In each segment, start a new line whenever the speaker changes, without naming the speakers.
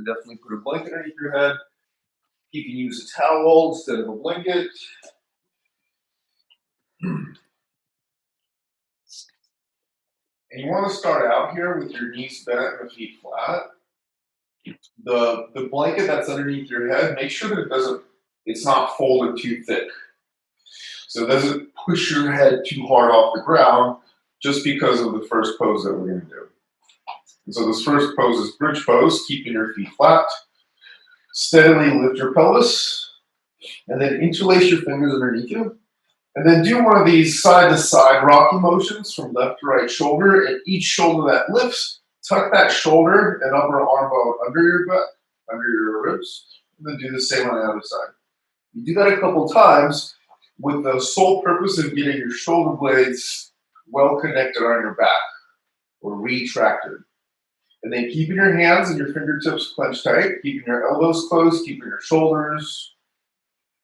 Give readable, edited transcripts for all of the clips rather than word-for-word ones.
but definitely put a blanket underneath your head. You can use a towel instead of a blanket. And you want to start out here with your knees bent and the feet flat. The blanket that's underneath your head, make sure that it's not folded too thick. So it doesn't push your head too hard off the ground just because of the first pose that we're going to do. And so this first pose is bridge pose, keeping your feet flat. Steadily lift your pelvis, and then interlace your fingers underneath you. And then do one of these side-to-side rocking motions from left to right shoulder. And each shoulder that lifts, tuck that shoulder and upper arm bone under your butt, under your ribs. And then do the same on the other side. You do that a couple times with the sole purpose of getting your shoulder blades well connected on your back or retracted. And then keeping your hands and your fingertips clenched tight, keeping your elbows closed, keeping your shoulders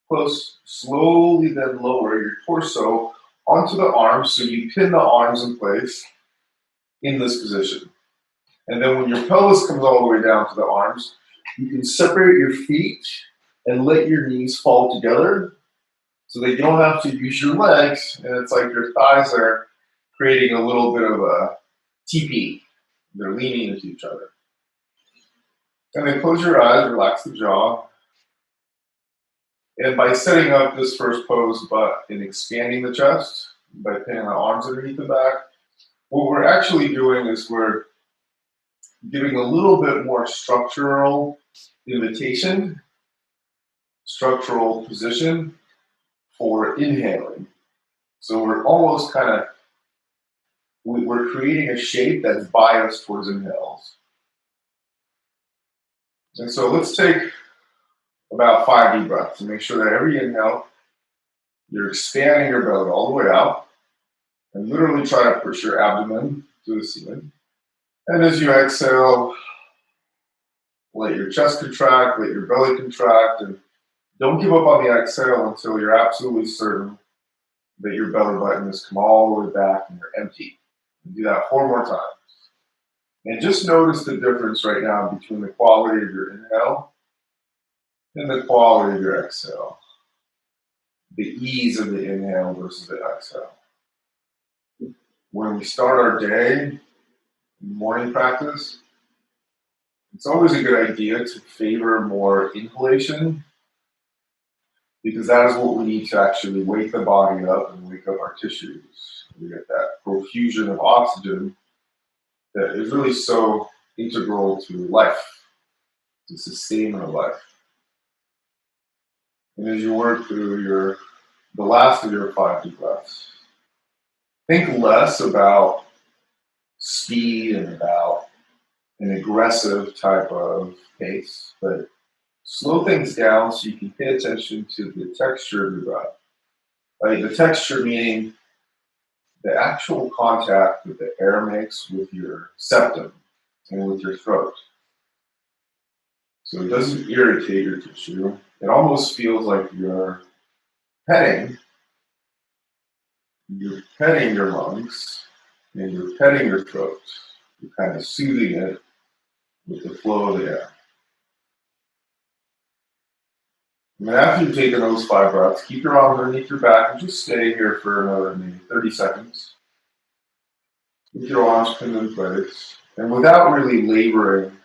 close. Slowly then lower your torso onto the arms so you pin the arms in place in this position. And then when your pelvis comes all the way down to the arms, you can separate your feet and let your knees fall together so that you don't have to use your legs, and it's like your thighs are creating a little bit of a teepee. They're leaning into each other. And then close your eyes, relax the jaw. And by setting up this first pose but in expanding the chest, by pinning the arms underneath the back, what we're actually doing is we're giving a little bit more structural invitation, structural position for inhaling. So we're almost we're creating a shape that's biased towards inhales. And so let's take about 5 deep breaths and make sure that every inhale, you're expanding your belly all the way out and literally try to push your abdomen to the ceiling. And as you exhale, let your chest contract, let your belly contract, and don't give up on the exhale until you're absolutely certain that your belly button has come all the way back and you're empty. And do that 4 more times. And just notice the difference right now between the quality of your inhale and the quality of your exhale. The ease of the inhale versus the exhale. When we start our day, morning practice, it's always a good idea to favor more inhalation because that is what we need to actually wake the body up and wake up our tissues. We get that profusion of oxygen that is really so integral to life, to sustainment of life. And as you work through the last of your 5 deep breaths, think less about speed and about an aggressive type of pace, but slow things down so you can pay attention to the texture of your breath. Right? The texture meaning the actual contact that the air makes with your septum and with your throat. So it doesn't irritate your tissue. It almost feels like you're petting your lungs and you're petting your throat. You're kind of soothing it with the flow of the air. And then after you've taken those 5 breaths, keep your arms underneath your back and just stay here for another maybe 30 seconds. With your arms pinned in place. And without really laboring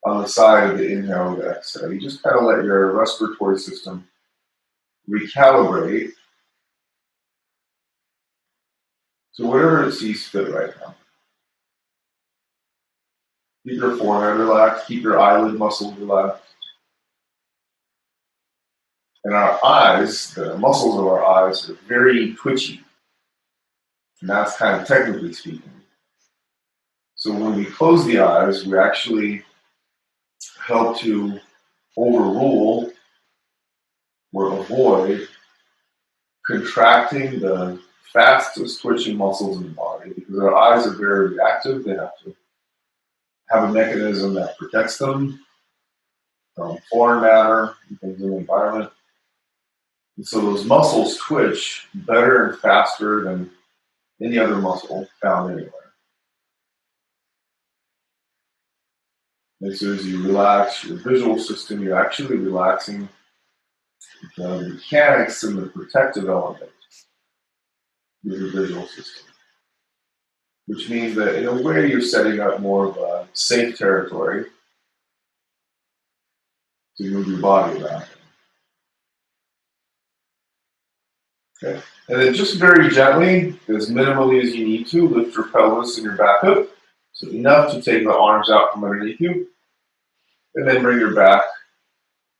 on the side of the inhale and the exhale, you just kind of let your respiratory system recalibrate to whatever it sees fit right now. Keep your forehead relaxed, keep your eyelid muscles relaxed. And our eyes, the muscles of our eyes are very twitchy. And that's kind of technically speaking. So when we close the eyes, we actually help to overrule or avoid contracting the fastest twitching muscles in the body because our eyes are very reactive. They have to have a mechanism that protects them from foreign matter and things in the environment. And so those muscles twitch better and faster than any other muscle found anywhere. And so as you relax your visual system, you're actually relaxing the mechanics and the protective element of your visual system, which means that in a way you're setting up more of a safe territory to move your body around. Okay. And then just very gently, as minimally as you need to, lift your pelvis and your back up. So enough to take the arms out from underneath you. And then bring your back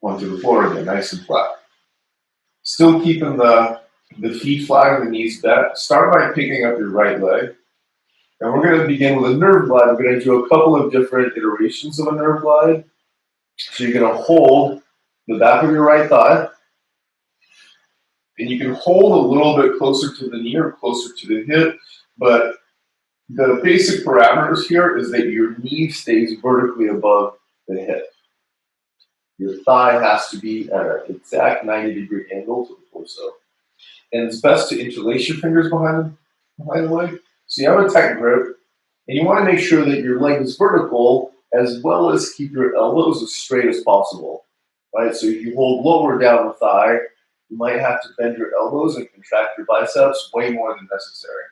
onto the floor again, nice and flat. Still keeping the feet flat and the knees bent. Start by picking up your right leg. And we're going to begin with a nerve glide. We're going to do a couple of different iterations of a nerve glide. So you're going to hold the back of your right thigh. And you can hold a little bit closer to the knee or closer to the hip. But the basic parameters here is that your knee stays vertically above the hip. Your thigh has to be at an exact 90-degree angle to the torso. And it's best to interlace your fingers behind the leg. So you have a tight grip, and you want to make sure that your leg is vertical as well as keep your elbows as straight as possible. Right? So if you hold lower down the thigh, you might have to bend your elbows and contract your biceps way more than necessary.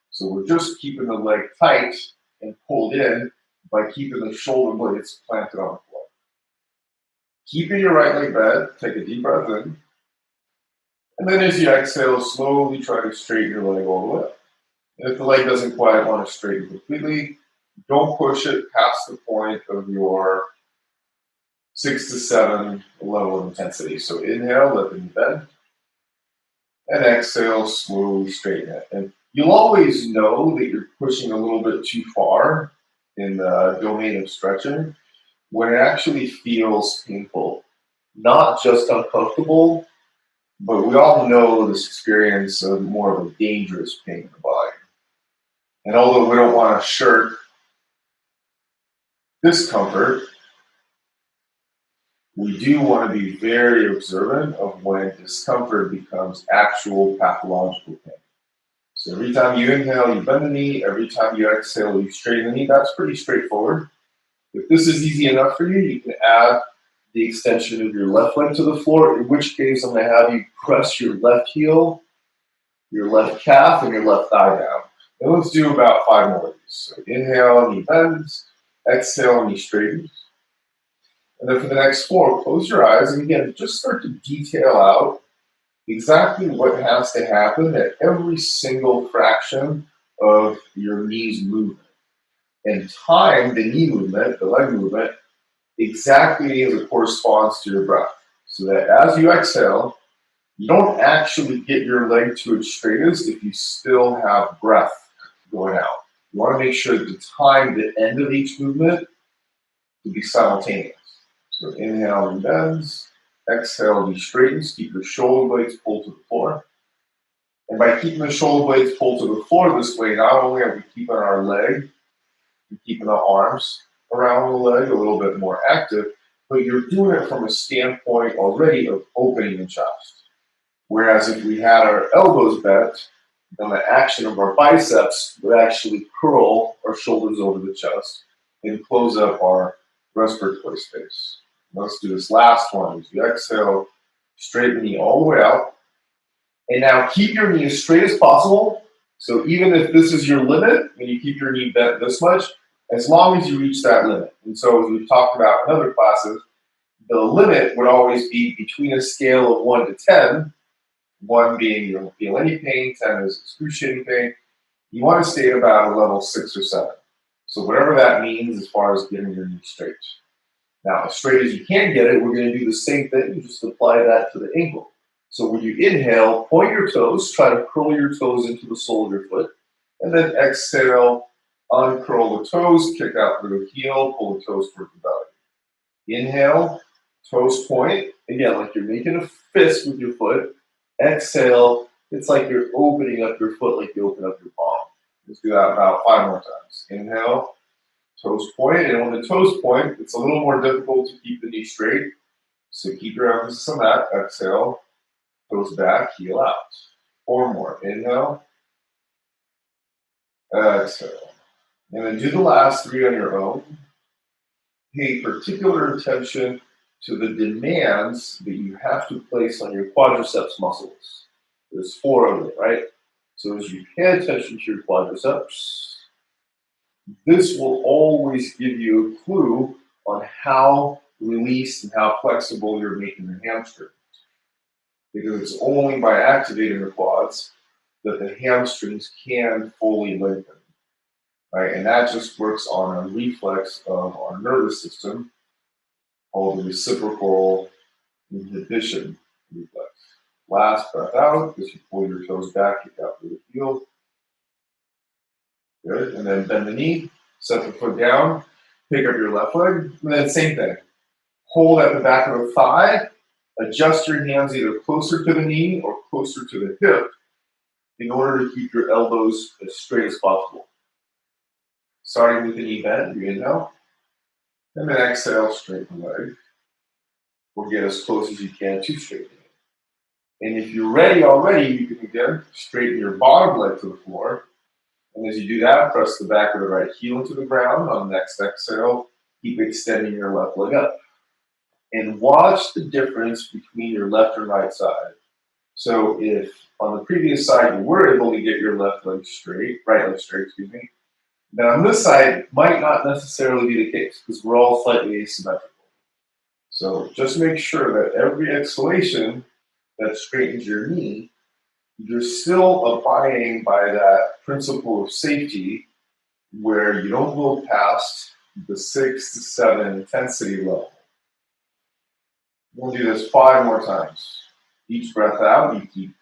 So we're just keeping the leg tight and pulled in by keeping the shoulder blades planted on the floor. Keeping your right leg bent, take a deep breath in. And then as you exhale, slowly try to straighten your leg all the way up. And if the leg doesn't quite want to straighten completely, don't push it past the point of your 6 to 7 level of intensity. So inhale, let the knee bend. And exhale, slowly straighten it. And you'll always know that you're pushing a little bit too far in the domain of stretching when it actually feels painful. Not just uncomfortable, but we all know this experience of more of a dangerous pain in the body. And although we don't want to shirk discomfort, we do want to be very observant of when discomfort becomes actual pathological pain. So every time you inhale, you bend the knee. Every time you exhale, you straighten the knee. That's pretty straightforward. If this is easy enough for you, you can add the extension of your left leg to the floor, in which case I'm going to have you press your left heel, your left calf, and your left thigh down. And let's do about 5 more of these. So inhale, knee bends. Exhale, knee straightens. And then for the next 4, close your eyes. And again, just start to detail out exactly what has to happen at every single fraction of your knee's movement. And time the knee movement, the leg movement, exactly as it corresponds to your breath. So that as you exhale, you don't actually get your leg to its straightest if you still have breath going out. You want to make sure to time the end of each movement to be simultaneous. So inhale and bends, exhale and straightens, keep your shoulder blades pulled to the floor. And by keeping the shoulder blades pulled to the floor this way, not only are we keeping our leg and keeping the arms around the leg a little bit more active, but you're doing it from a standpoint already of opening the chest. Whereas if we had our elbows bent, then the action of our biceps would actually curl our shoulders over the chest and close up our respiratory space. Let's do this last one. As you exhale, straighten the knee all the way out. And now keep your knee as straight as possible. So even if this is your limit, when you keep your knee bent this much, as long as you reach that limit. And so as we've talked about in other classes, the limit would always be between a scale of 1 to 10, 1 being you don't feel any pain, 10 is excruciating pain. You want to stay at about a level 6 or 7. So whatever that means as far as getting your knee straight. Now, as straight as you can get it, we're going to do the same thing. You just apply that to the ankle. So when you inhale, point your toes, try to curl your toes into the sole of your foot. And then exhale, uncurl the toes, kick out through the heel, pull the toes towards the belly. Inhale, toes point. Again, like you're making a fist with your foot. Exhale, it's like you're opening up your foot like you open up your palm. Let's do that about 5 more times. Inhale, toes point, and when the toes point, it's a little more difficult to keep the knee straight. So keep your emphasis on that. Exhale, toes back, heel out. 4 more. Inhale, exhale. And then do the last 3 on your own. pay particular attention to the demands that you have to place on your quadriceps muscles. There's 4 of them, right? So as you pay attention to your quadriceps, this will always give you a clue on how released and how flexible you're making the hamstring. Because it's only by activating the quads that the hamstrings can fully lengthen. Right? And that just works on a reflex of our nervous system called the reciprocal inhibition reflex. Last breath out as you pull your toes back, kick out through the heel. Good. And then bend the knee, set the foot down, pick up your left leg, and then same thing. Hold at the back of the thigh, adjust your hands either closer to the knee or closer to the hip in order to keep your elbows as straight as possible. Starting with the knee bend, you inhale, and then exhale, straighten the leg, or get as close as you can to straightening it. And if you're ready already, you can again straighten your bottom leg to the floor. And as you do that, press the back of the right heel into the ground. On the next exhale, keep extending your left leg up. And watch the difference between your left and right side. So if on the previous side you were able to get your right leg straight, then on this side it might not necessarily be the case because we're all slightly asymmetrical. So just make sure that every exhalation that straightens your knee, you're still abiding by that principle of safety where you don't go past the 6 to 7 intensity level. We'll do this 5 more times. Each breath out, you keep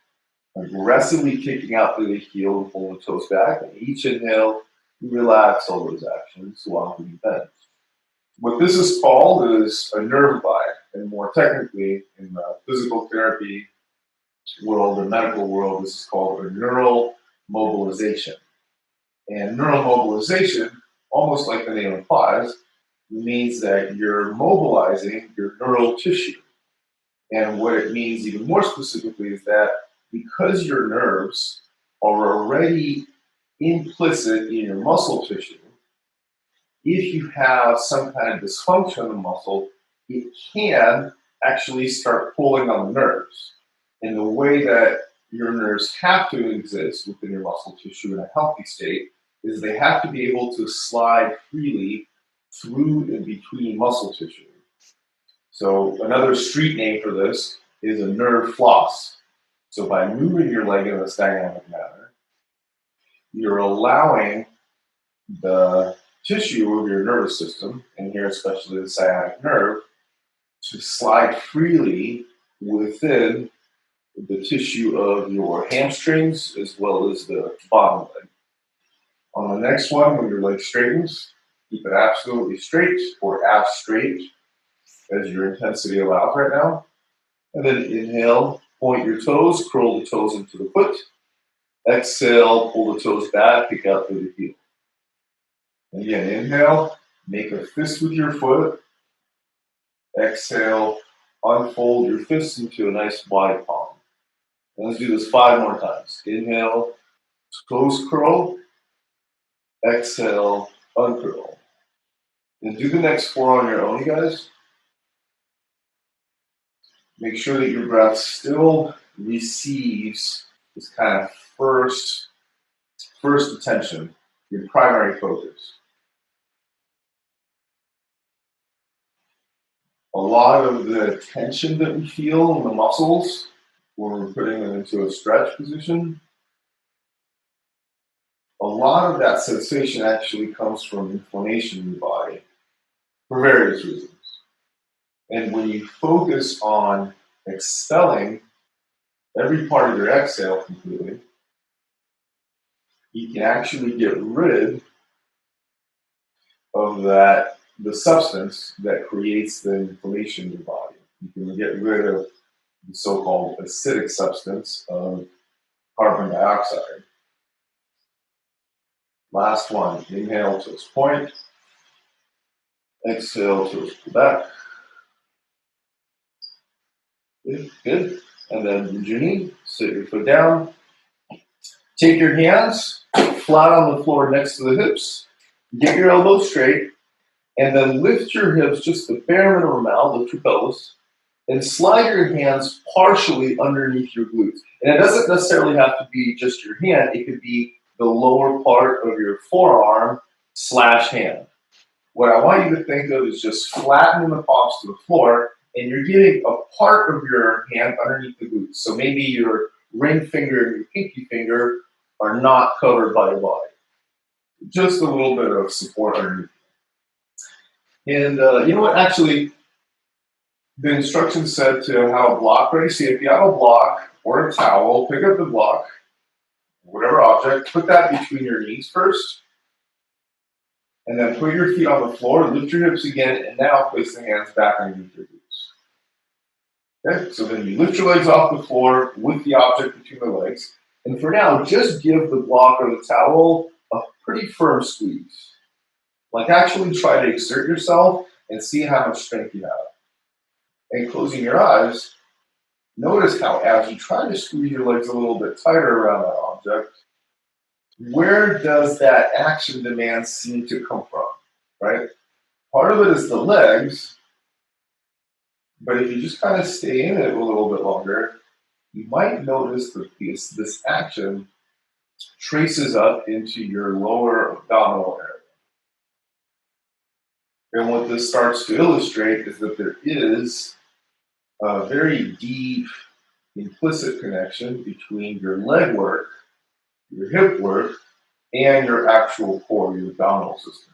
aggressively kicking out through the heel and pulling the toes back. And each inhale, you relax all those actions while you bend. What this is called is a nerve glide, and more technically, in the physical therapy world, the medical world, this is called a neural mobilization. And neural mobilization, almost like the name implies, means that you're mobilizing your neural tissue. And what it means even more specifically is that because your nerves are already implicit in your muscle tissue, if you have some kind of dysfunction in the muscle, it can actually start pulling on the nerves. And the way that your nerves have to exist within your muscle tissue in a healthy state is they have to be able to slide freely through and between muscle tissue. So another street name for this is a nerve floss. So by moving your leg in a dynamic manner, you're allowing the tissue of your nervous system, and here especially the sciatic nerve, to slide freely within the tissue of your hamstrings as well as the bottom leg. On the next one, when your leg straightens, keep it absolutely straight or as straight as your intensity allows right now. And then inhale, point your toes, curl the toes into the foot. Exhale, pull the toes back, kick out through the heel. And again, inhale, make a fist with your foot. Exhale, unfold your fist into a nice wide palm. And let's do this 5 more times. Inhale, toes curl. Exhale, uncurl. And do the next 4 on your own, you guys. Make sure that your breath still receives this kind of first attention, your primary focus. A lot of the tension that we feel in the muscles when we're putting them into a stretch position, a lot of that sensation actually comes from inflammation in the body for various reasons. And when you focus on expelling every part of your exhale completely, you can actually get rid of the substance that creates the inflammation in your body. You can get rid of the so-called acidic substance of carbon dioxide. Last one, inhale, toes point. Exhale, toes pull back. Good. And then bend your knee, sit your foot down. Take your hands flat on the floor next to the hips. Get your elbows straight. And then lift your hips just the bare minimum amount, lift your pelvis, and slide your hands partially underneath your glutes. And it doesn't necessarily have to be just your hand, it could be the lower part of your forearm / hand. What I want you to think of is just flattening the palms to the floor, and you're getting a part of your hand underneath the glutes. So maybe your ring finger and your pinky finger are not covered by your body. Just a little bit of support underneath. And you know what? Actually, the instructions said to have a block ready. So if you have a block or a towel, pick up the block, whatever object, put that between your knees first, and then put your feet on the floor, lift your hips again, and now place the hands back underneath your glutes. Okay, so then you lift your legs off the floor with the object between the legs, and for now, just give the block or the towel a pretty firm squeeze. Like actually try to exert yourself and see how much strength you have. And closing your eyes, notice how as you try to squeeze your legs a little bit tighter around that object, where does that action demand seem to come from, right? Part of it is the legs, but if you just kind of stay in it a little bit longer, you might notice that this action traces up into your lower abdominal area. And what this starts to illustrate is that there is a very deep implicit connection between your leg work, your hip work, and your actual core, your abdominal system.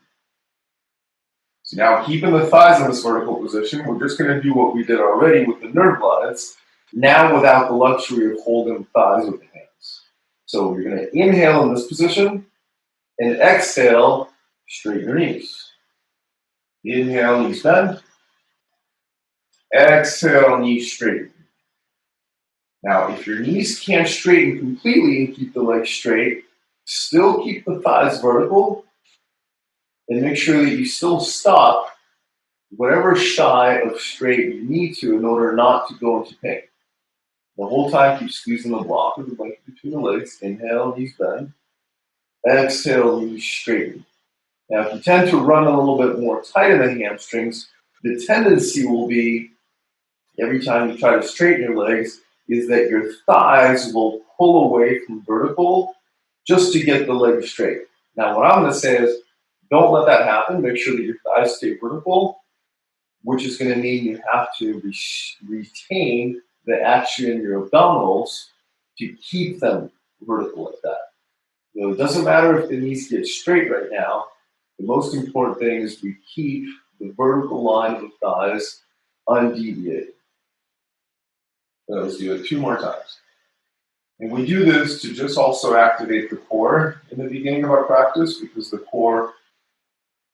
So now keeping the thighs in this vertical position, we're just going to do what we did already with the nerve glides, now without the luxury of holding the thighs with the hands. So you're going to inhale in this position, and exhale, straighten your knees. Inhale, knees bend. Exhale, knees straighten. Now, if your knees can't straighten completely and keep the legs straight, still keep the thighs vertical and make sure that you still stop whatever shy of straight you need to in order not to go into pain. The whole time, keep squeezing the block of the blanket between the legs. Inhale, knees bend. Exhale, knees straighten. Now, if you tend to run a little bit more tight in the hamstrings, the tendency will be, every time you try to straighten your legs, is that your thighs will pull away from vertical just to get the leg straight. Now, what I'm going to say is, don't let that happen. Make sure that your thighs stay vertical, which is going to mean you have to retain the action in your abdominals to keep them vertical like that. So it doesn't matter if the knees get straight right now. The most important thing is we keep the vertical line of the thighs undeviated. Let's do it 2 more times. And we do this to just also activate the core in the beginning of our practice, because the core,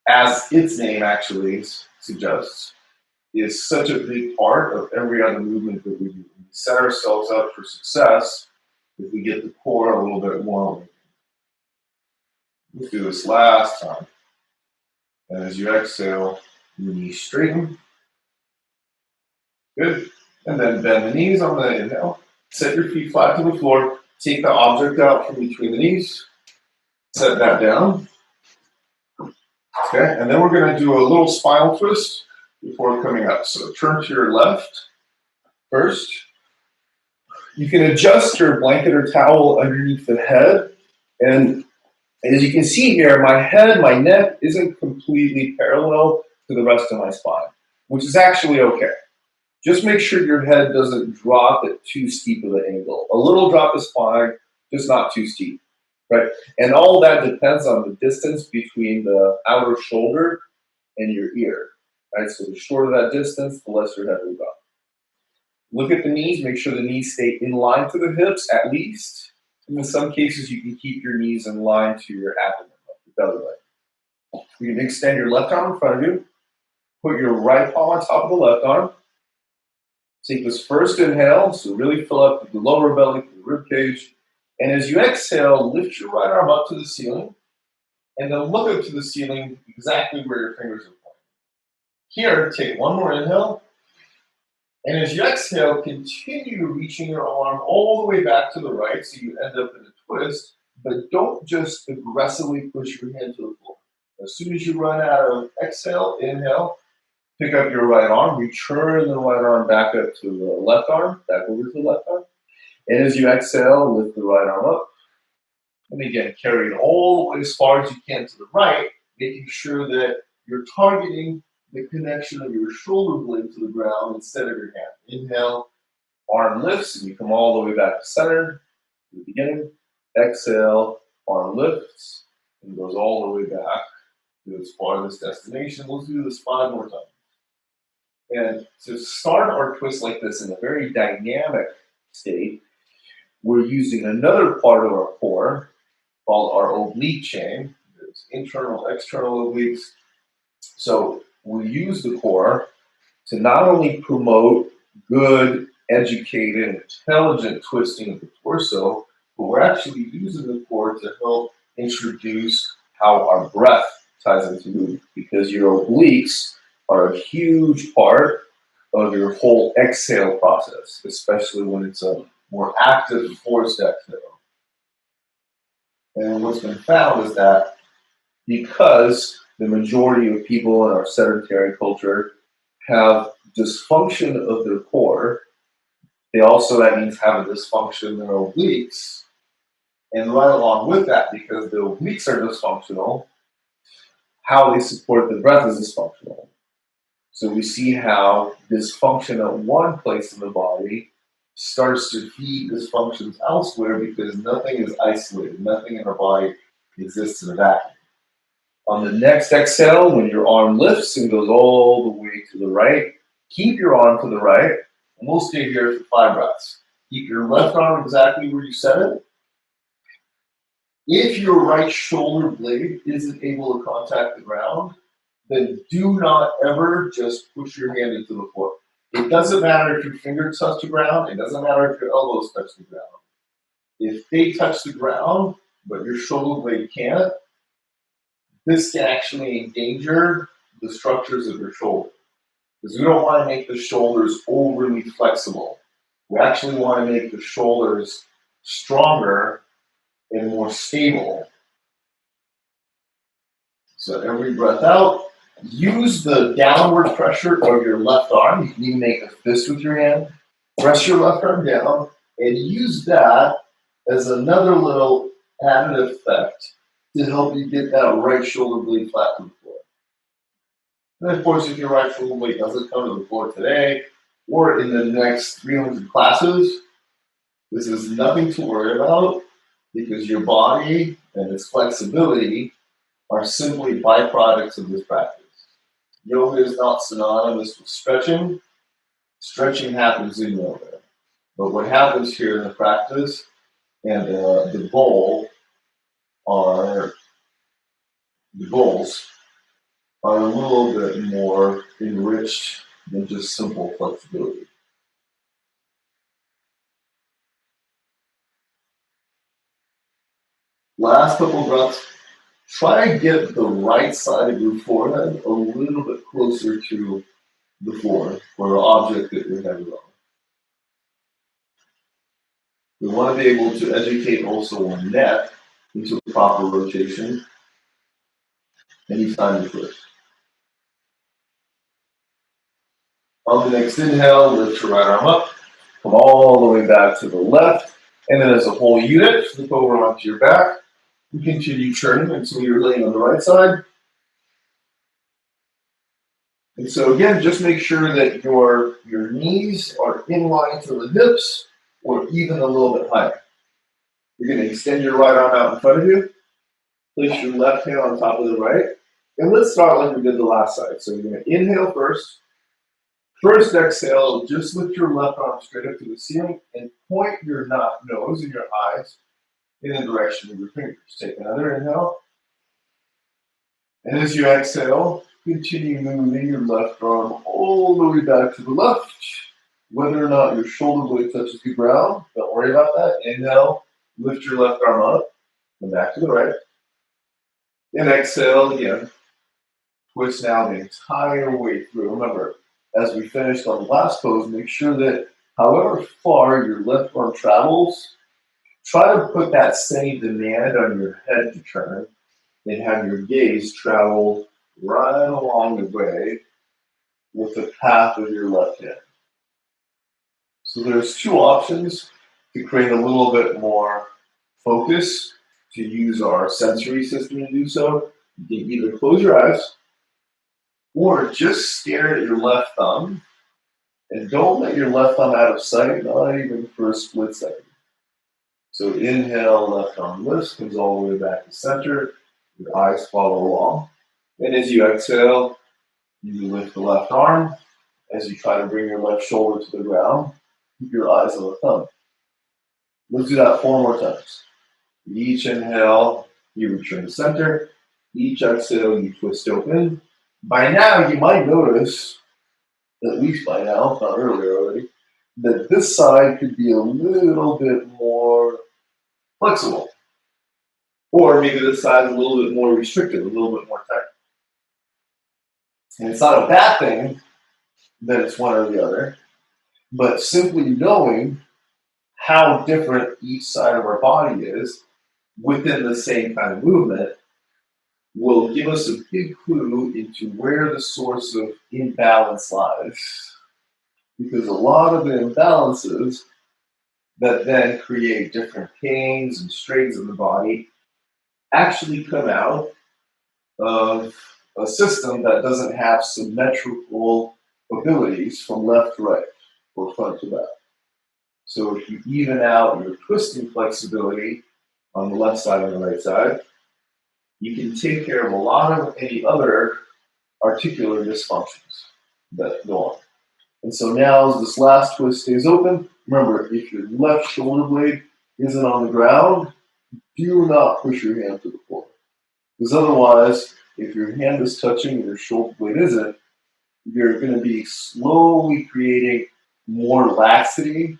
as its name actually suggests, is such a big part of every other movement that we do. We set ourselves up for success if we get the core a little bit more awakened. Let's do this last time. And as you exhale, knees straighten. Good. And then bend the knees on the inhale. Set your feet flat to the floor. Take the object out from between the knees. Set that down. Okay, and then we're going to do a little spinal twist before coming up. So turn to your left first. You can adjust your blanket or towel underneath the head. And as you can see here, my head, my neck isn't completely parallel to the rest of my spine, which is actually okay. Just make sure your head doesn't drop at too steep of an angle. A little drop is fine, just not too steep, right? And all that depends on the distance between the outer shoulder and your ear, right? So the shorter that distance, the less your head will drop. Look at the knees, make sure the knees stay in line to the hips at least. And in some cases, you can keep your knees in line to your abdomen, like your belly button. You can extend your left arm in front of you, put your right palm on top of the left arm. Take this first inhale, so really fill up the lower belly, the rib cage. And as you exhale, lift your right arm up to the ceiling, and then look up to the ceiling exactly where your fingers are pointing. Here, take one more inhale, and as you exhale, continue reaching your arm all the way back to the right, so you end up in a twist, but don't just aggressively push your hand to the floor. As soon as you run out of exhale, inhale, pick up your right arm, return the right arm back up to the left arm, back over to the left arm. And as you exhale, lift the right arm up. And again, carry it all the way as far as you can to the right, making sure that you're targeting the connection of your shoulder blade to the ground instead of your hand. Inhale, arm lifts, and you come all the way back to center, to the beginning. Exhale, arm lifts, and goes all the way back to its farthest destination. Let's do this 5 more times. And to start our twist like this in a very dynamic state, we're using another part of our core called our oblique chain. There's internal, external obliques. So we use the core to not only promote good, educated, intelligent twisting of the torso, but we're actually using the core to help introduce how our breath ties into movement, because your obliques are a huge part of your whole exhale process, especially when it's a more active forced exhale. And what's been found is that because the majority of people in our sedentary culture have dysfunction of their core, they also, that means, have a dysfunction in their obliques. And right along with that, because the obliques are dysfunctional, how they support the breath is dysfunctional. So we see how dysfunction at one place in the body starts to feed dysfunctions elsewhere, because nothing is isolated. Nothing in our body exists in a vacuum. On the next exhale, when your arm lifts and goes all the way to the right, keep your arm to the right, and we'll stay here for 5 breaths. Keep your left arm exactly where you set it. If your right shoulder blade isn't able to contact the ground, then do not ever just push your hand into the floor. It doesn't matter if your fingers touch the ground. It doesn't matter if your elbows touch the ground. If they touch the ground, but your shoulder blade can't, this can actually endanger the structures of your shoulder, because we don't want to make the shoulders overly flexible. We actually want to make the shoulders stronger and more stable. So every breath out, use the downward pressure of your left arm. You can even make a fist with your hand. Press your left arm down and use that as another little added effect to help you get that right shoulder blade flat to the floor. And of course, if your right shoulder blade doesn't come to the floor today or in the next 300 classes, this is nothing to worry about, because your body and its flexibility are simply byproducts of this practice. Yoga is not synonymous with stretching. Stretching happens in yoga. But what happens here in the practice and the goals are a little bit more enriched than just simple flexibility. Last couple breaths. Try to get the right side of your forehead a little bit closer to the floor or the object that you're headed on. We want to be able to educate also our neck into proper rotation anytime you twist. On the next inhale, lift your right arm up, come all the way back to the left, and then as a whole unit, flip over onto your back. You continue churning until you're laying on the right side. And so again, just make sure that your knees are in line to the hips or even a little bit higher. You're going to extend your right arm out in front of you. Place your left hand on top of the right. And let's start like we did the last side. So you're going to inhale first. First exhale, just lift your left arm straight up to the ceiling and point your nose and your eyes in the direction of your fingers. Take another inhale. And as you exhale, continue moving your left arm all the way back to the left. Whether or not your shoulder blade touches the ground, don't worry about that. Inhale, lift your left arm up, and back to the right. And exhale again. Twist now the entire way through. Remember, as we finished on the last pose, make sure that however far your left arm travels, try to put that same demand on your head to turn and have your gaze travel right along the way with the path of your left hand. So there's two options to create a little bit more focus, to use our sensory system to do so. You can either close your eyes or just stare at your left thumb and don't let your left thumb out of sight, not even for a split second. So inhale, left arm lifts, comes all the way back to center. Your eyes follow along. And as you exhale, you lift the left arm. As you try to bring your left shoulder to the ground, keep your eyes on the thumb. Let's do that 4 more times. Each inhale, you return to center. Each exhale, you twist open. By now, you might notice, at least by now, if not earlier already, that this side could be a little bit more flexible. Or maybe this side is a little bit more restricted, a little bit more tight. And it's not a bad thing that it's one or the other, but simply knowing how different each side of our body is within the same kind of movement will give us a big clue into where the source of imbalance lies. Because a lot of the imbalances that then create different pains and strains in the body actually come out of a system that doesn't have symmetrical abilities from left to right or front to back. So if you even out your twisting flexibility on the left side and the right side, you can take care of a lot of any other articular dysfunctions that go on. And so now as this last twist stays open, remember, if your left shoulder blade isn't on the ground, do not push your hand to the floor. Because otherwise, if your hand is touching and your shoulder blade isn't, you're going to be slowly creating more laxity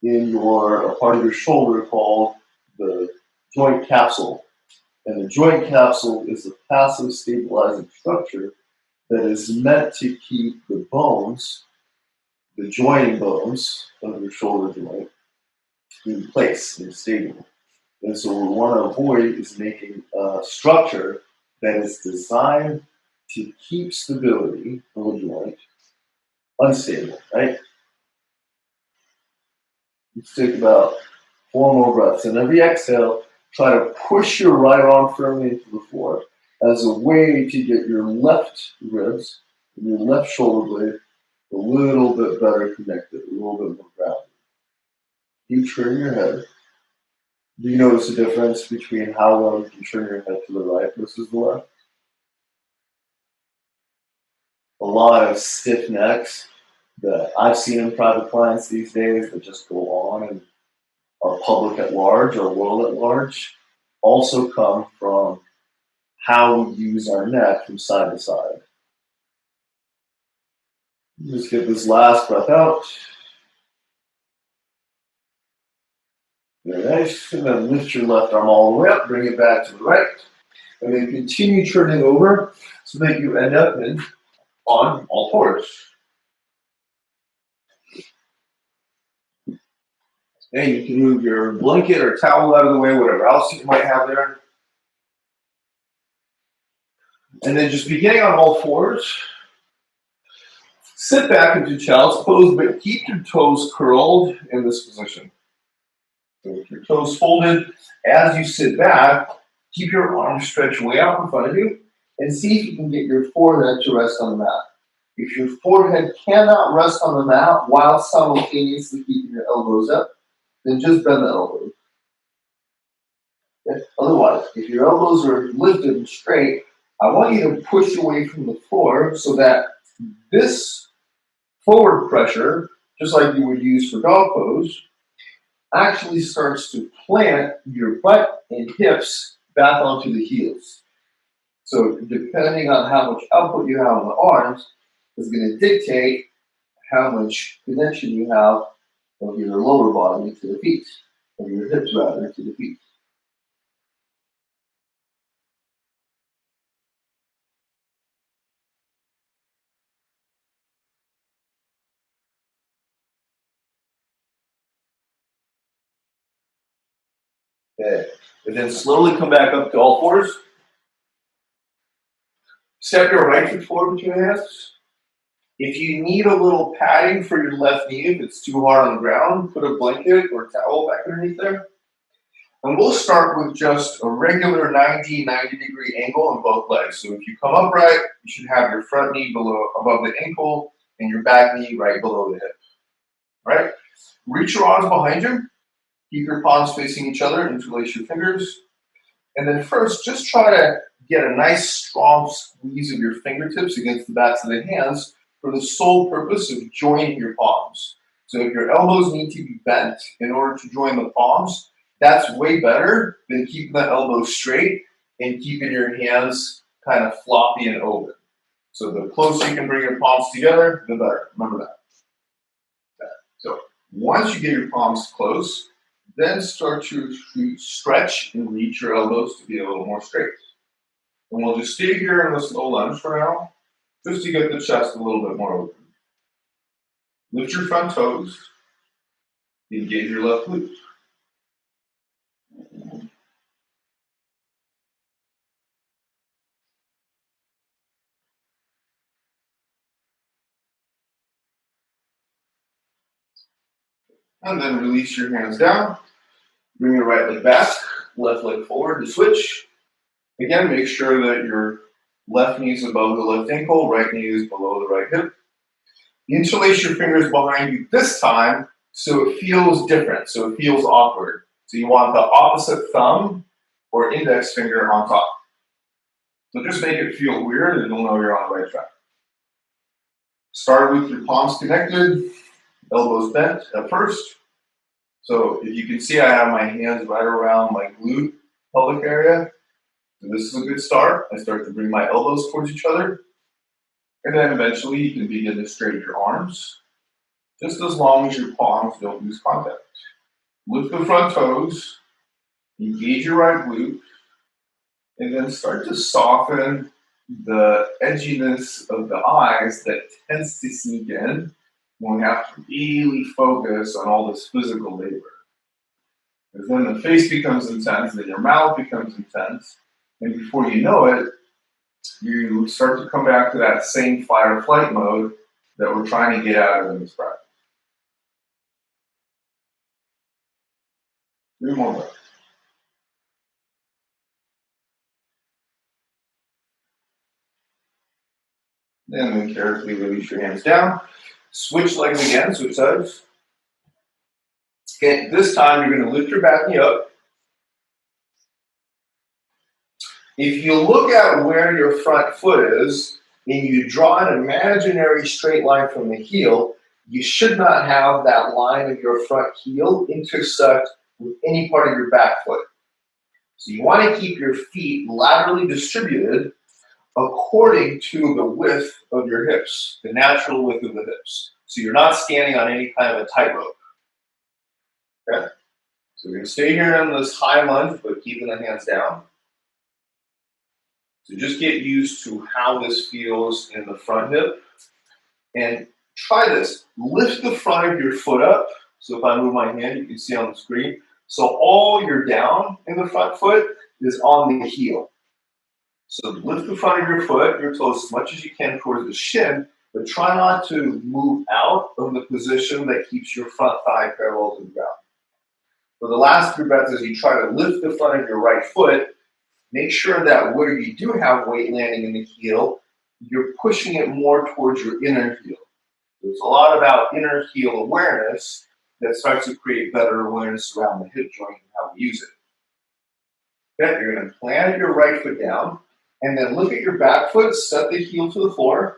in a part of your shoulder called the joint capsule. And the joint capsule is a passive stabilizing structure that is meant to keep the bones, the joining bones of your shoulder joint, in place and stable. And so what we want to avoid is making a structure that is designed to keep stability of a joint unstable, right? Let's take about 4 more breaths. And every exhale, try to push your right arm firmly into the floor as a way to get your left ribs and your left shoulder blade a little bit better connected, a little bit more grounded. You turn your head. Do you notice a difference between how well you can turn your head to the right versus the left? A lot of stiff necks that I've seen in private clients these days that just go on and are public at large or world at large also come from how we use our neck from side to side. Just get this last breath out. Very nice. And then lift your left arm all the way up, bring it back to the right. And then continue turning over so that you end up on all fours. And you can move your blanket or towel out of the way, whatever else you might have there. And then just beginning on all fours, sit back into child's pose, but keep your toes curled in this position. So with your toes folded, as you sit back, keep your arms stretched way out in front of you, and see if you can get your forehead to rest on the mat. If your forehead cannot rest on the mat while simultaneously keeping your elbows up, then just bend the elbows. Okay? Otherwise, if your elbows are lifted and straight, I want you to push away from the floor so that this forward pressure, just like you would use for dog pose, actually starts to plant your butt and hips back onto the heels. So depending on how much output you have on the arms is going to dictate how much connection you have of your lower body to the feet, of your hips rather to the feet. Okay. And then slowly come back up to all fours. Step your right foot forward with your hands. If you need a little padding for your left knee, if it's too hard on the ground, put a blanket or towel back underneath there. And we'll start with just a regular 90-degree angle on both legs. So if you come upright, you should have your front knee above the ankle and your back knee right below the hip. Right? Reach your arms behind you. Keep your palms facing each other. Interlace your fingers. And then first, just try to get a nice strong squeeze of your fingertips against the backs of the hands for the sole purpose of joining your palms. So if your elbows need to be bent in order to join the palms, that's way better than keeping the elbows straight and keeping your hands kind of floppy and open. So the closer you can bring your palms together, the better. Remember that. Okay. So once you get your palms close, then start to stretch and reach your elbows to be a little more straight. And we'll just stay here in this low lunge for now, just to get the chest a little bit more open. Lift your front toes, engage your left glute. And then release your hands down. Bring your right leg back, left leg forward to switch. Again, make sure that your left knee is above the left ankle, right knee is below the right hip. Interlace your fingers behind you this time so it feels different, so it feels awkward. So you want the opposite thumb or index finger on top. So just make it feel weird and you'll know you're on the right track. Start with your palms connected, elbows bent at first. So if you can see, I have my hands right around my glute pelvic area. So this is a good start. I start to bring my elbows towards each other. And then eventually you can begin to straighten your arms, just as long as your palms don't lose contact. Lift the front toes, engage your right glute, and then start to soften the edginess of the eyes that tends to sneak in when we have to really focus on all this physical labor. Because then the face becomes intense, then your mouth becomes intense, and before you know it, you start to come back to that same fight or flight mode that we're trying to get out of in this practice. 3 more breaths. Then carefully release your hands down. Switch legs again, switch sides. Okay, this time you're going to lift your back knee up. If you look at where your front foot is and you draw an imaginary straight line from the heel, you should not have that line of your front heel intersect with any part of your back foot. So you want to keep your feet laterally distributed according to the width of your hips, the natural width of the hips. So you're not standing on any kind of a tightrope. Okay? So we're going to stay here in this high lunge, but keeping the hands down. So just get used to how this feels in the front hip. And try this. Lift the front of your foot up. So if I move my hand, you can see on the screen. So all your down in the front foot is on the heel. So lift the front of your foot, your toes as much as you can towards the shin, but try not to move out of the position that keeps your front thigh parallel to the ground. For the last 3 breaths, as you try to lift the front of your right foot, make sure that where you do have weight landing in the heel, you're pushing it more towards your inner heel. There's a lot about inner heel awareness that starts to create better awareness around the hip joint and how we use it. Okay, you're going to plant your right foot down, and then look at your back foot, set the heel to the floor.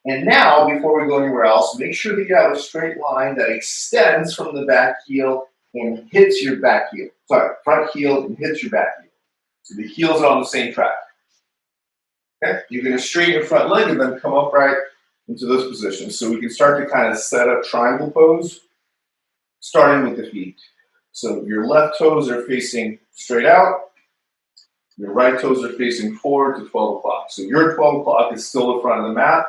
And now, before we go anywhere else, make sure that you have a straight line that extends from the back heel and hits your back heel. Sorry, front heel and hits your back heel. So the heels are on the same track. Okay, you're going to straighten your front leg and then come upright into this position. So we can start to kind of set up triangle pose, starting with the feet. So your left toes are facing straight out. Your right toes are facing forward to 12 o'clock. So your 12 o'clock is still in front of the mat,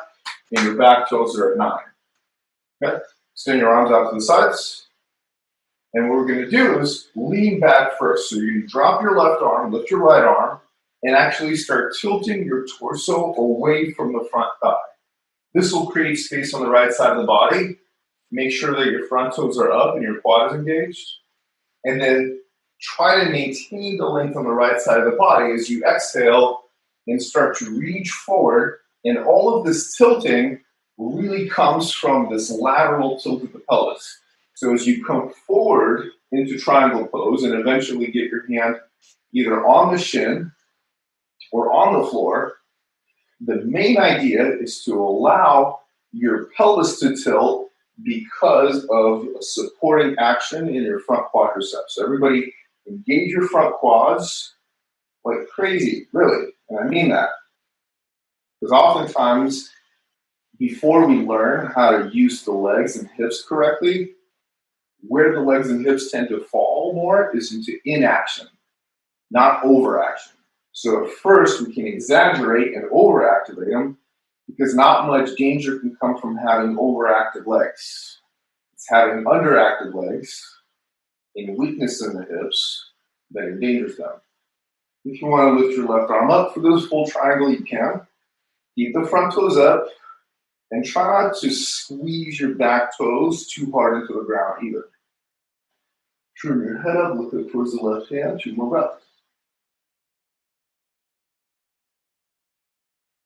and your back toes are at 9. Okay? Extend your arms out to the sides. And what we're going to do is lean back first. So you drop your left arm, lift your right arm, and actually start tilting your torso away from the front thigh. This will create space on the right side of the body. Make sure that your front toes are up and your quad is engaged. And then try to maintain the length on the right side of the body as you exhale and start to reach forward. And all of this tilting really comes from this lateral tilt of the pelvis. So as you come forward into triangle pose and eventually get your hand either on the shin or on the floor, the main idea is to allow your pelvis to tilt because of a supporting action in your front quadriceps. So everybody engage your front quads like crazy, really, and I mean that. Because oftentimes, before we learn how to use the legs and hips correctly, where the legs and hips tend to fall more is into inaction, not overaction. So at first, we can exaggerate and overactivate them because not much danger can come from having overactive legs. It's having underactive legs and weakness in the hips that endangers them. If you want to lift your left arm up for this full triangle, you can. Keep the front toes up and try not to squeeze your back toes too hard into the ground either. Turn your head up, look up towards the left hand, 2 more breaths.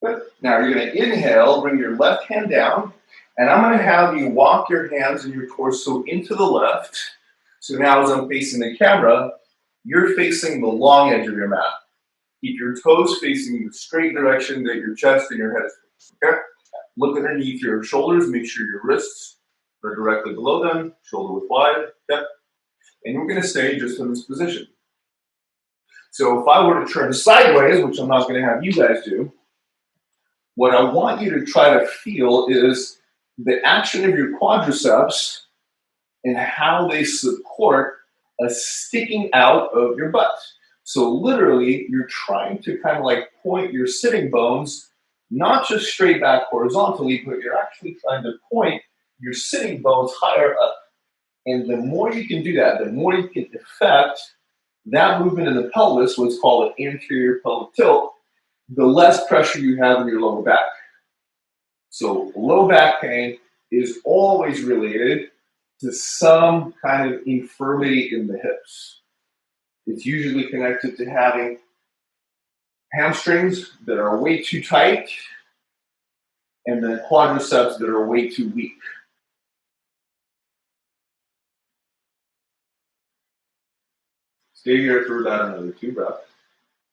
Good. Now you're going to inhale, bring your left hand down, and I'm going to have you walk your hands and your torso into the left. So now as I'm facing the camera, you're facing the long edge of your mat. Keep your toes facing the straight direction that your chest and your head is facing, okay? Look underneath your shoulders, make sure your wrists are directly below them, shoulder width wide, okay? And we're going to stay just in this position. So if I were to turn sideways, which I'm not going to have you guys do, what I want you to try to feel is the action of your quadriceps and how they support a sticking out of your butt. So literally, you're trying to kind of like point your sitting bones, not just straight back horizontally, but you're actually trying to point your sitting bones higher up. And the more you can do that, the more you can affect that movement in the pelvis, what's called an anterior pelvic tilt, the less pressure you have in your lower back. So low back pain is always related to some kind of infirmity in the hips. It's usually connected to having hamstrings that are way too tight and then quadriceps that are way too weak. Stay here for about another 2 breaths.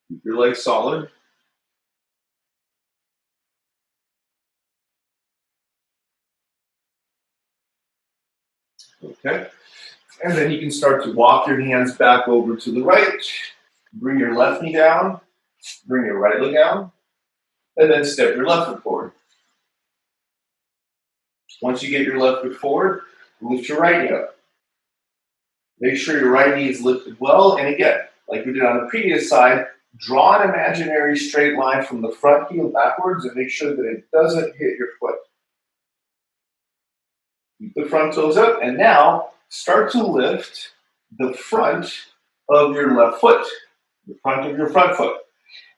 Keep your legs solid. Okay. And then you can start to walk your hands back over to the right. Bring your left knee down. Bring your right leg down. And then step your left foot forward. Once you get your left foot forward, lift your right knee up. Make sure your right knee is lifted well. And again, like we did on the previous side, draw an imaginary straight line from the front heel backwards and make sure that it doesn't hit your foot. Keep the front toes up, and now start to lift the front of your left foot, the front of your front foot.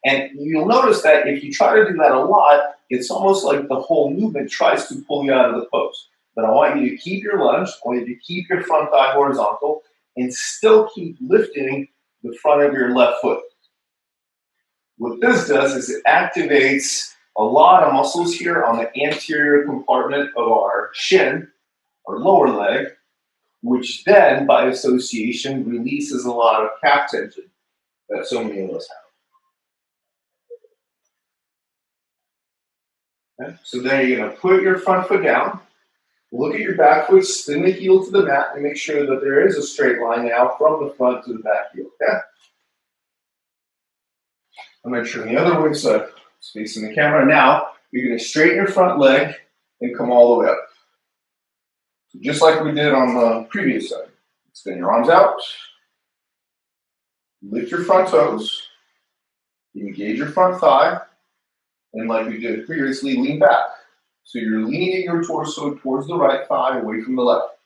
And you'll notice that if you try to do that a lot, it's almost like the whole movement tries to pull you out of the pose. But I want you to keep your lunge, I want you to keep your front thigh horizontal, and still keep lifting the front of your left foot. What this does is it activates a lot of muscles here on the anterior compartment of our shin, our lower leg, which then, by association, releases a lot of calf tension that so many of us have. Okay? So then you're going to put your front foot down, look at your back foot, spin the heel to the mat, and make sure that there is a straight line now from the front to the back heel. Okay? I'm going to turn the other way so it's facing the camera. Now, you're going to straighten your front leg and come all the way up. So just like we did on the previous side. Extend your arms out. Lift your front toes. Engage your front thigh. And like we did previously, lean back. So you're leaning your torso towards the right thigh, away from the left.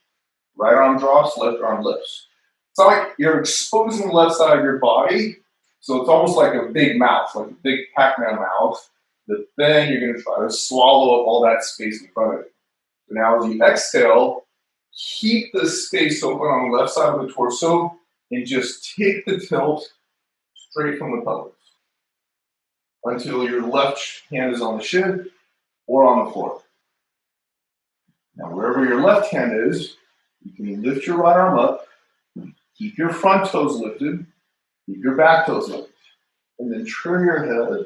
Right arm drops, left arm lifts. It's not like you're exposing the left side of your body
So it's almost like a big mouth, like a big Pac-Man mouth, but then you're going to try to swallow up all that space in front of it. So now as you exhale, keep the space open on the left side of the torso and just take the tilt straight from the pelvis until your left hand is on the shin or on the floor. Now, wherever your left hand is, you can lift your right arm up, keep your front toes lifted, keep your back toes lifted, and then turn your head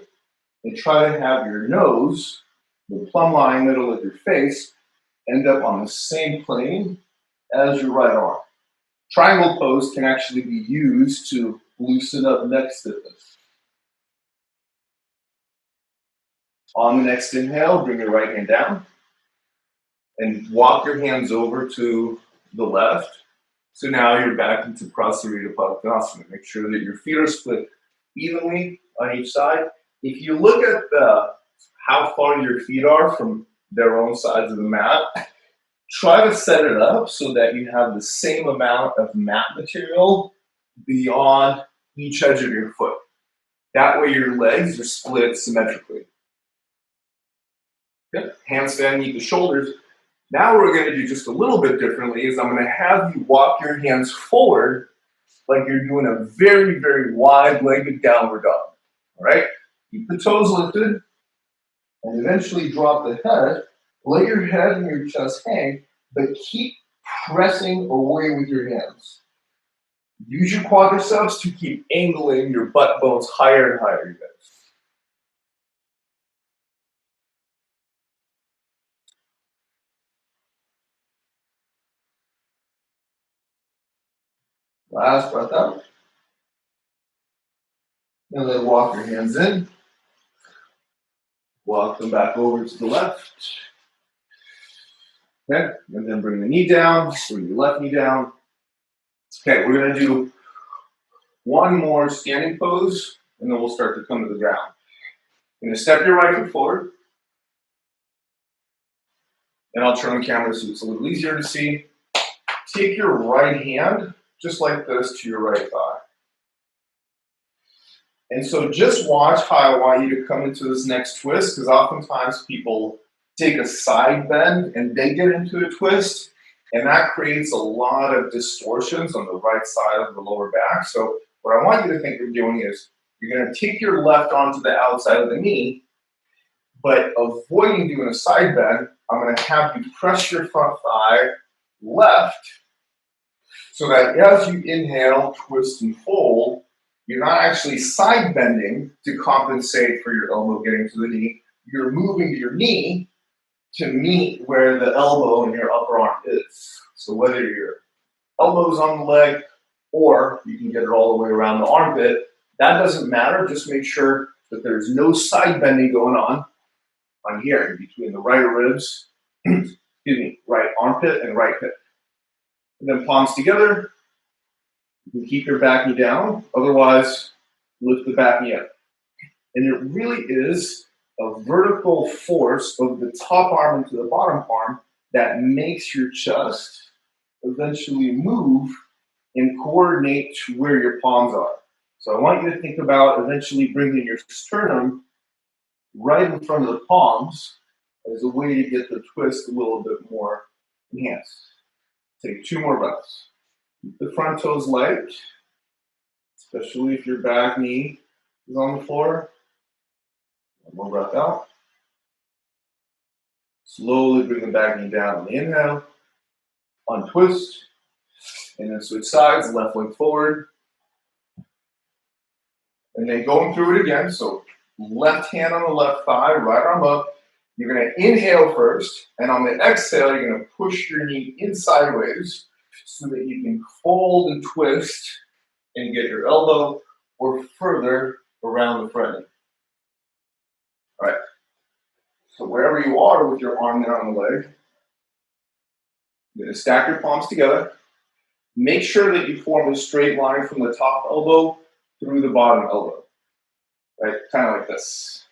and try to have your nose, the plumb line middle of your face, end up on the same plane as your right arm. Triangle pose can actually be used to loosen up neck stiffness. On the next inhale, bring your right hand down and walk your hands over to the left. So now you're back into Prasarita Padottanasana. Make sure that your feet are split evenly on each side. If you look at how far your feet are from their own sides of the mat, try to set it up so that you have the same amount of mat material beyond each edge of your foot. That way your legs are split symmetrically. Good. Handstand, knee to shoulders. Now what we're going to do just a little bit differently is I'm going to have you walk your hands forward like you're doing a very, very wide-legged downward dog. All right? Keep the toes lifted and eventually drop the head. Let your head and your chest hang, but keep pressing away with your hands. Use your quadriceps to keep angling your butt bones higher and higher, you guys. Last breath out. And then walk your hands in. Walk them back over to the left. Okay, and then bring the knee down, bring your left knee down. Okay, we're going to do one more standing pose, and then we'll start to come to the ground. You're going to step your right foot forward, and I'll turn the camera so it's a little easier to see. Take your right hand, just like this, to your right thigh. And so just watch how I want you to come into this next twist, because oftentimes people take a side bend and they get into a twist, and that creates a lot of distortions on the right side of the lower back. So what I want you to think you're doing is you're going to take your left arm to the outside of the knee, but avoiding doing a side bend, I'm going to have you press your front thigh left so that as you inhale, twist, and fold, you're not actually side bending to compensate for your elbow getting to the knee. You're moving your knee to meet where the elbow in your upper arm is. So whether your elbow's on the leg or you can get it all the way around the armpit, that doesn't matter. Just make sure that there's no side bending going on here between the right ribs, right armpit and right hip. And then palms together. You can keep your back knee down, otherwise lift the back knee up. And it really is a vertical force of the top arm into the bottom arm that makes your chest eventually move and coordinate to where your palms are. So I want you to think about eventually bringing your sternum right in front of the palms as a way to get the twist a little bit more enhanced. Take 2 more breaths. Keep the front toes light, especially if your back knee is on the floor. 1 more breath out. Slowly bring the back knee down on the inhale. Untwist. And then switch sides, left leg forward. And then going through it again. So left hand on the left thigh, right arm up. You're going to inhale first. And on the exhale, you're going to push your knee in sideways so that you can fold and twist and get your elbow or further around the front knee. All right. So wherever you are with your arm there on the leg, you're going to stack your palms together. Make sure that you form a straight line from the top elbow through the bottom elbow. Right? Kind of like this.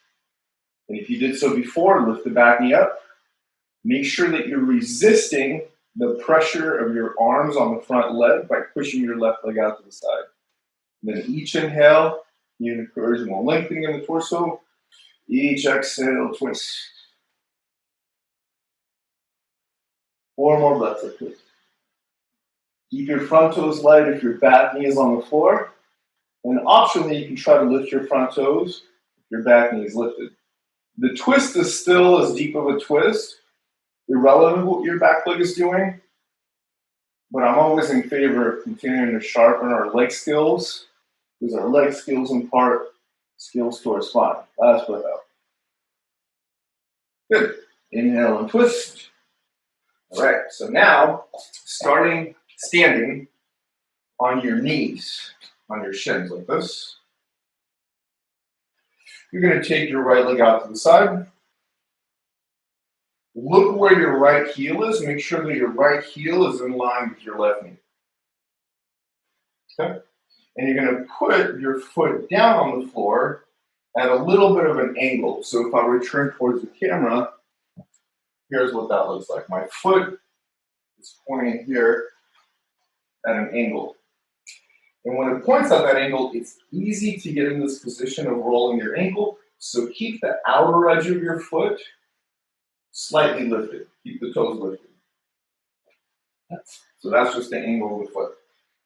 And if you did so before, lift the back knee up. Make sure that you're resisting the pressure of your arms on the front leg by pushing your left leg out to the side. And then each inhale, You encourage more lengthening in the torso. Each exhale, twist. 4 more breaths like this. Keep your front toes light if your back knee is on the floor. And optionally, you can try to lift your front toes if your back knee is lifted. The twist is still as deep of a twist, irrelevant what your back leg is doing. But I'm always in favor of continuing to sharpen our leg skills, because our leg skills impart skills to our spine. Last breath out. Good. Inhale and twist. All right, so now standing on your knees, on your shins like this. You're going to take your right leg out to the side. Look where your right heel is. Make sure that your right heel is in line with your left knee. Okay? And you're going to put your foot down on the floor at a little bit of an angle. So if I return towards the camera, here's what that looks like. My foot is pointing here at an angle. And when it points at that angle, it's easy to get in this position of rolling your ankle. So keep the outer edge of your foot slightly lifted. Keep the toes lifted. So that's just the angle of the foot.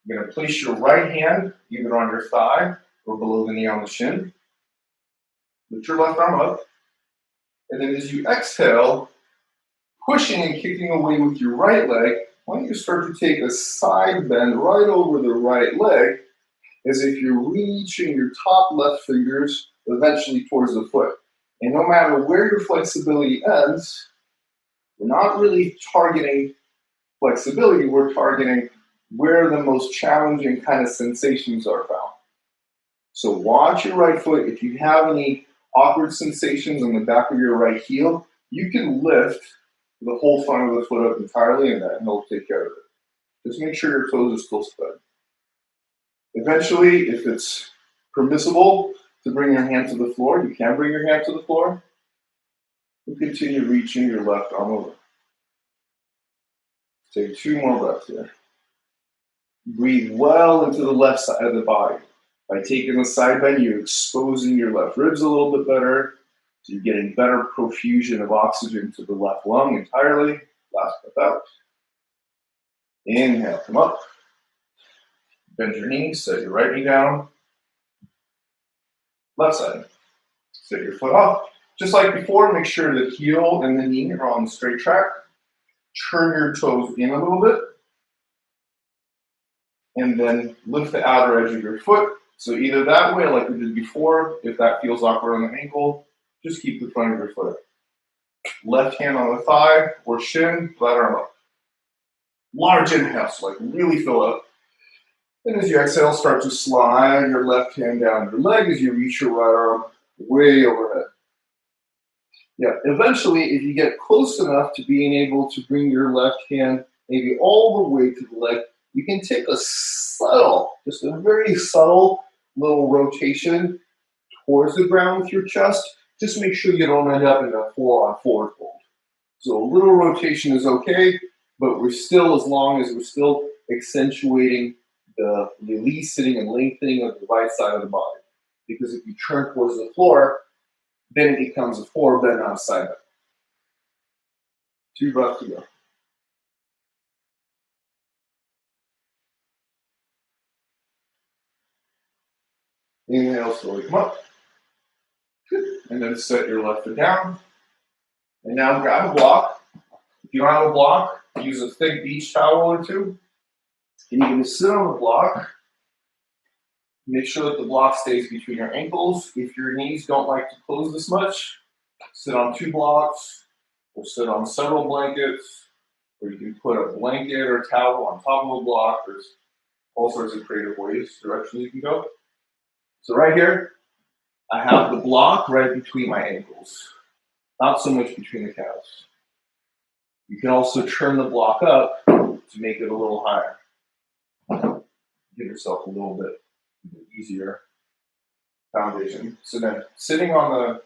You're going to place your right hand either on your thigh or below the knee on the shin. Lift your left arm up. And then as you exhale, pushing and kicking away with your right leg, why don't you start to take a side bend right over the right leg as if you're reaching your top left fingers eventually towards the foot. And no matter where your flexibility ends, we're not really targeting flexibility, we're targeting where the most challenging kind of sensations are found. So watch your right foot. If you have any awkward sensations on the back of your right heel, you can lift the whole front of the foot up entirely and that will take care of it. Just make sure your toes are still spread. Eventually, if it's permissible to bring your hand to the floor, you can bring your hand to the floor. And continue reaching your left arm over. Take 2 more breaths here. Breathe well into the left side of the body. By taking the side bend, you're exposing your left ribs a little bit better. So you're getting better profusion of oxygen to the left lung entirely. Last breath out. Inhale, come up. Bend your knees, set your right knee down. Left side. Set your foot up. Just like before, make sure the heel and the knee are on the straight track. Turn your toes in a little bit. And then lift the outer edge of your foot. So either that way, like we did before, if that feels awkward on the ankle, just keep the front of your foot. Left hand on the thigh or shin, flat arm up. Large inhale, so like really fill up. And as you exhale, start to slide your left hand down your leg as you reach your right arm way overhead. Yeah, eventually, if you get close enough to being able to bring your left hand maybe all the way to the leg, you can take a subtle, just a very subtle little rotation towards the ground with your chest. Just make sure you don't end up in a 4-on-4 fold. So a little rotation is okay, but we're still, as long as we're still accentuating the releasing and lengthening of the right side of the body. Because if you turn towards the floor, then it becomes a forward bend, not a side bend. 2 breaths to go. Inhale, slowly come up. Good. And then set your left foot down. And now grab a block. If you don't have a block, use a thick beach towel or 2. And you can sit on the block. Make sure that the block stays between your ankles. If your knees don't like to close this much, sit on 2 blocks, or sit on several blankets, or you can put a blanket or towel on top of a block. There's all sorts of creative ways, directions you can go. So right here, I have the block right between my ankles, not so much between the calves. You can also turn the block up to make it a little higher. Give yourself a little bit easier foundation. So then, sitting on the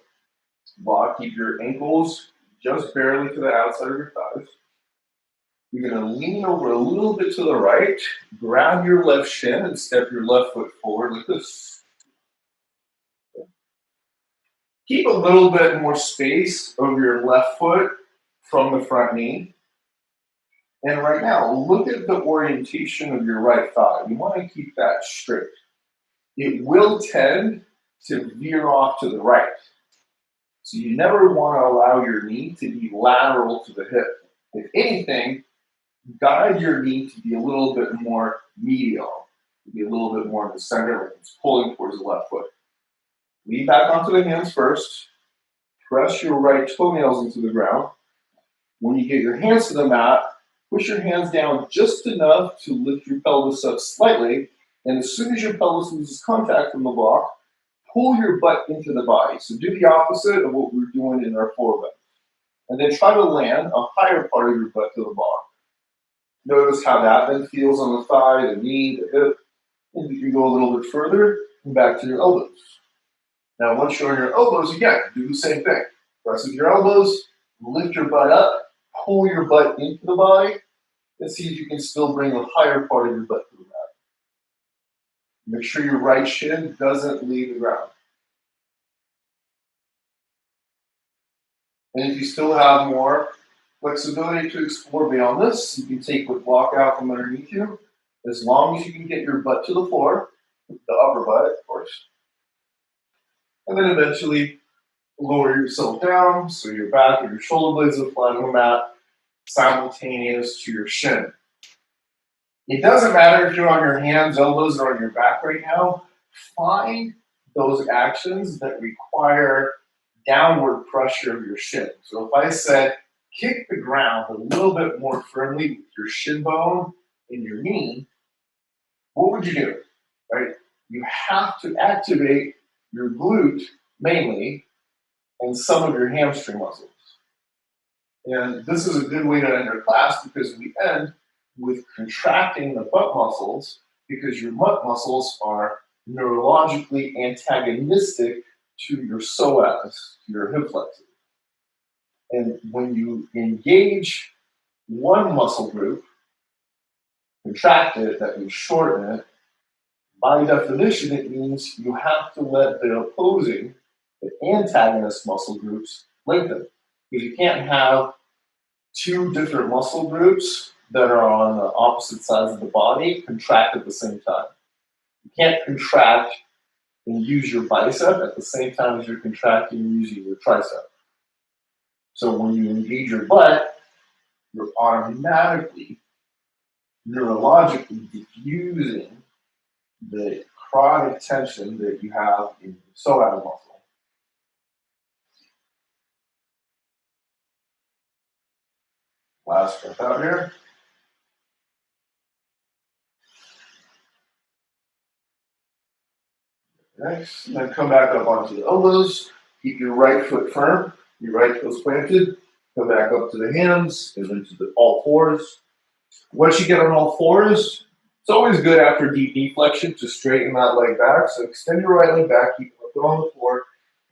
block, keep your ankles just barely to the outside of your thighs. You're going to lean over a little bit to the right, grab your left shin, and step your left foot forward like this. Keep a little bit more space over your left foot from the front knee. And right now, look at the orientation of your right thigh. You want to keep that straight. It will tend to veer off to the right. So you never want to allow your knee to be lateral to the hip. If anything, guide your knee to be a little bit more medial, to be a little bit more in the center, like it's pulling towards the left foot. Lean back onto the hands first. Press your right toenails into the ground. When you get your hands to the mat, push your hands down just enough to lift your pelvis up slightly. And as soon as your pelvis loses contact from the block, pull your butt into the body. So do the opposite of what we're doing in our forearm. And then try to land a higher part of your butt to the block. Notice how that then feels on the thigh, the knee, the hip. And you can go a little bit further and back to your elbows. Now, once you're on your elbows, again, do the same thing. Press with your elbows, lift your butt up, pull your butt into the body, and see if you can still bring a higher part of your butt to the mat. Make sure your right shin doesn't leave the ground. And if you still have more flexibility to explore beyond this, you can take the block out from underneath you, as long as you can get your butt to the floor, the upper butt, of course. And then eventually lower yourself down so your back and your shoulder blades are flat on the mat, simultaneous to your shin. It doesn't matter if you're on your hands, elbows, or on your back right now. Find those actions that require downward pressure of your shin. So if I said kick the ground a little bit more firmly with your shin bone and your knee, what would you do? Right? You have to activate your glute mainly and some of your hamstring muscles. And this is a good way to end our class because we end with contracting the butt muscles because your butt muscles are neurologically antagonistic to your psoas, your hip flexors. And when you engage one muscle group, contract it, that means shorten it, by definition, it means you have to let the opposing, the antagonist muscle groups lengthen. Because you can't have two different muscle groups that are on the opposite sides of the body contract at the same time. You can't contract and use your bicep at the same time as you're contracting and using your tricep. So when you engage your butt, you're automatically, neurologically diffusing the chronic tension that you have in your psoas muscle. Last breath out here. Next, and then come back up onto the elbows. Keep your right foot firm, your right toes planted. Come back up to the hands and then to all fours. Once you get on all fours, it's always good after deep knee flexion to straighten that leg back. So extend your right leg back, keep it on the floor,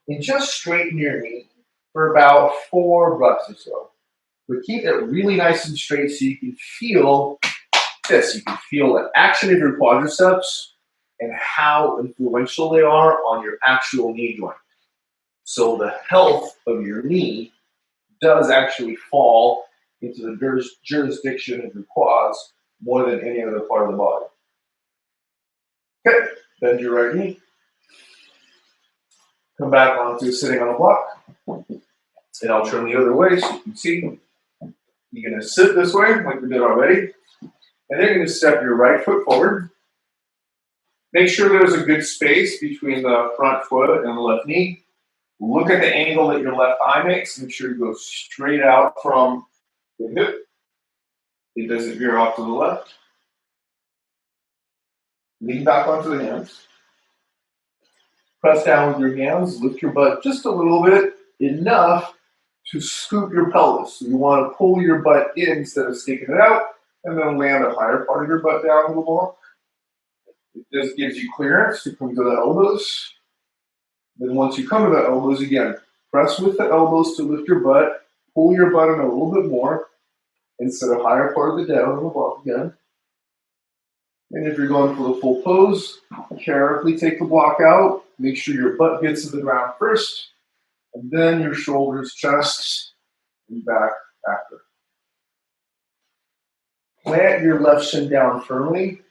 and just straighten your knee for about 4 breaths or so. But keep it really nice and straight so you can feel this. You can feel the action of your quadriceps and how influential they are on your actual knee joint. So the health of your knee does actually fall into the jurisdiction of your quads more than any other part of the body. Okay, bend your right knee. Come back onto sitting on a block. And I'll turn the other way so you can see. You're going to sit this way like we did already. And then you're going to step your right foot forward. Make sure there's a good space between the front foot and the left knee. Look at the angle that your left thigh makes. Make sure you go straight out from the hip. It doesn't veer off to the left. Lean back onto the hands. Press down with your hands. Lift your butt just a little bit, enough to scoop your pelvis. So you want to pull your butt in instead of sticking it out, and then land a higher part of your butt down a little more. It just gives you clearance to come to the elbows. Then once you come to the elbows again, press with the elbows to lift your butt, pull your butt in a little bit more instead of higher part of the down on the block again. And if you're going for the full pose, carefully take the block out. Make sure your butt gets to the ground first. and then your shoulders, chest, and back after. Plant your left shin down firmly.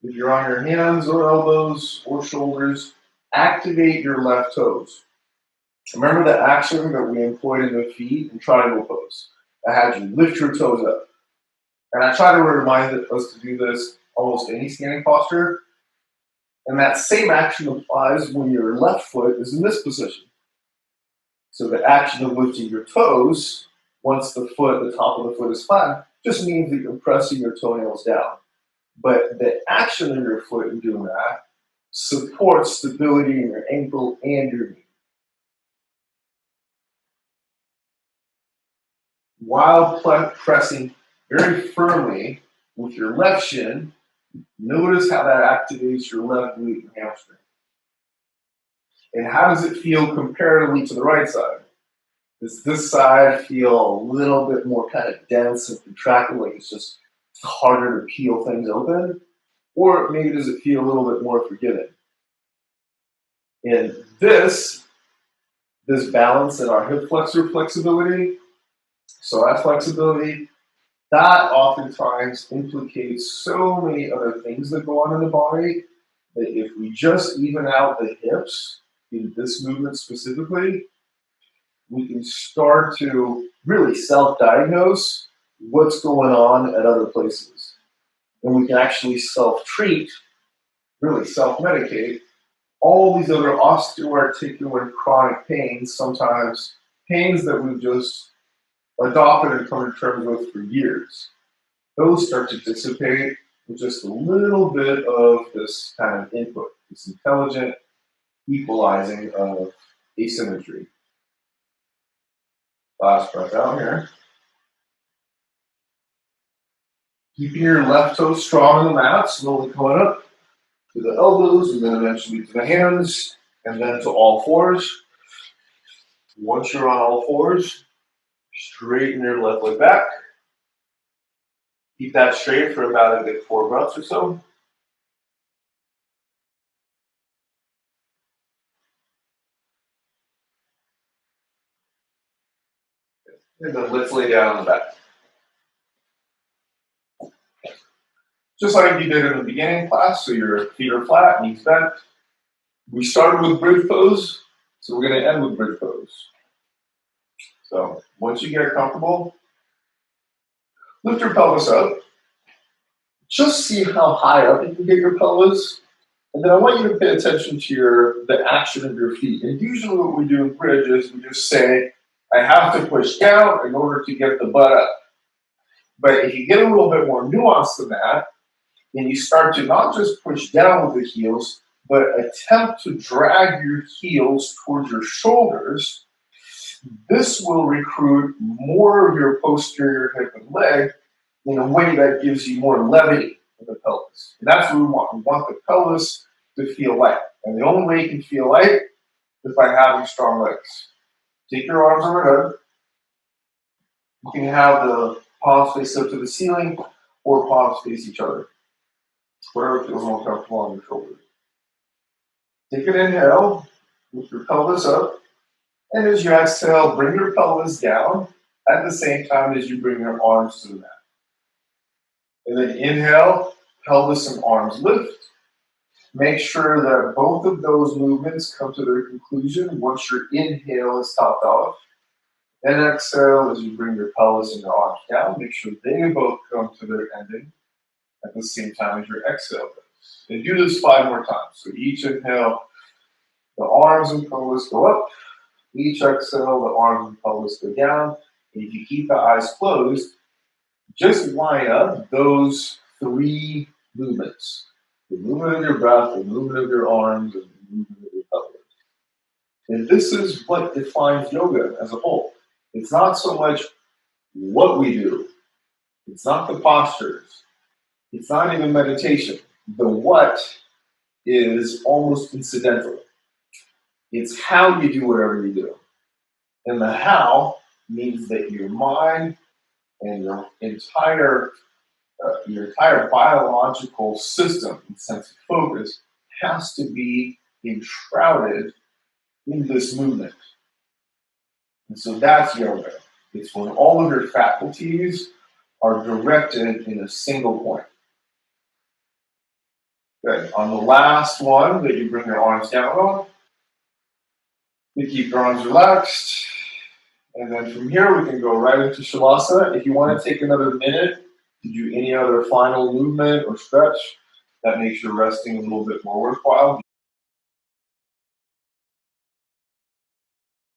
If you're on your hands or elbows or shoulders, activate your left toes. Remember the action that we employed in the feet in triangle pose. I had you lift your toes up. And I try to remind us to do this almost any standing posture. And that same action applies when your left foot is in this position. So the action of lifting your toes, once the top of the foot is flat, just means that you're pressing your toenails down. But the action of your foot in doing that supports stability in your ankle and your knee. While pressing very firmly with your left shin, notice how that activates your left glute and hamstring. And how does it feel comparatively to the right side? Does this side feel a little bit more kind of dense and contracted, like it's just harder to peel things open? Or maybe does it feel a little bit more forgiving? And this balance in our hip flexor flexibility, so that flexibility, that oftentimes implicates so many other things that go on in the body that if we just even out the hips in this movement specifically, we can start to really self-diagnose what's going on at other places. And we can actually self-treat, really self-medicate, all these other osteoarticular chronic pains, sometimes pains that we've just adopted and come to terms with for years. Those start to dissipate with just a little bit of this kind of input, this intelligent equalizing of asymmetry. Last breath out here. Keeping your left toe strong on the mat, slowly coming up to the elbows, and then eventually to the hands, and then to all fours. Once you're on all fours, straighten your left leg back. Keep that straight for about a good 4 breaths or so. And then let's lay down on the back. Just like you did in the beginning class, so your feet are flat, knees bent. We started with bridge pose, so we're going to end with bridge pose. So once you get comfortable, lift your pelvis up. Just see how high up you can get your pelvis. And then I want you to pay attention to the action of your feet. And usually what we do in bridge is we just say, I have to push down in order to get the butt up. But if you get a little bit more nuanced than that, and you start to not just push down with the heels, but attempt to drag your heels towards your shoulders, this will recruit more of your posterior hip and leg in a way that gives you more levity in the pelvis. And that's what we want. We want the pelvis to feel light. And the only way you can feel light is by having strong legs. Take your arms overhead. You can have the palms face up to the ceiling or palms face each other. Whatever feels more comfortable on your shoulders. Take an inhale, lift your pelvis up, and as you exhale, bring your pelvis down at the same time as you bring your arms to the mat. And then inhale, pelvis and arms lift. Make sure that both of those movements come to their conclusion once your inhale is topped off. And exhale as you bring your pelvis and your arms down. Make sure they both come to their ending at the same time as your exhale does. And do this 5 more times. So each inhale, the arms and pelvis go up. Each exhale, the arms and pelvis go down. And if you keep the eyes closed, just line up those 3 movements. The movement of your breath, the movement of your arms, and the movement of your pelvis. And this is what defines yoga as a whole. It's not so much what we do. It's not the postures. It's not even meditation. The what is almost incidental. It's how you do whatever you do. And the how means that your mind and your entire biological system and sense of focus has to be enshrouded in this movement. And so that's yoga. It's when all of your faculties are directed in a single point. Good. On the last one that you bring your arms down on, you keep your arms relaxed. And then from here, we can go right into Shavasana. If you want to take another minute to do any other final movement or stretch, that makes your resting a little bit more worthwhile.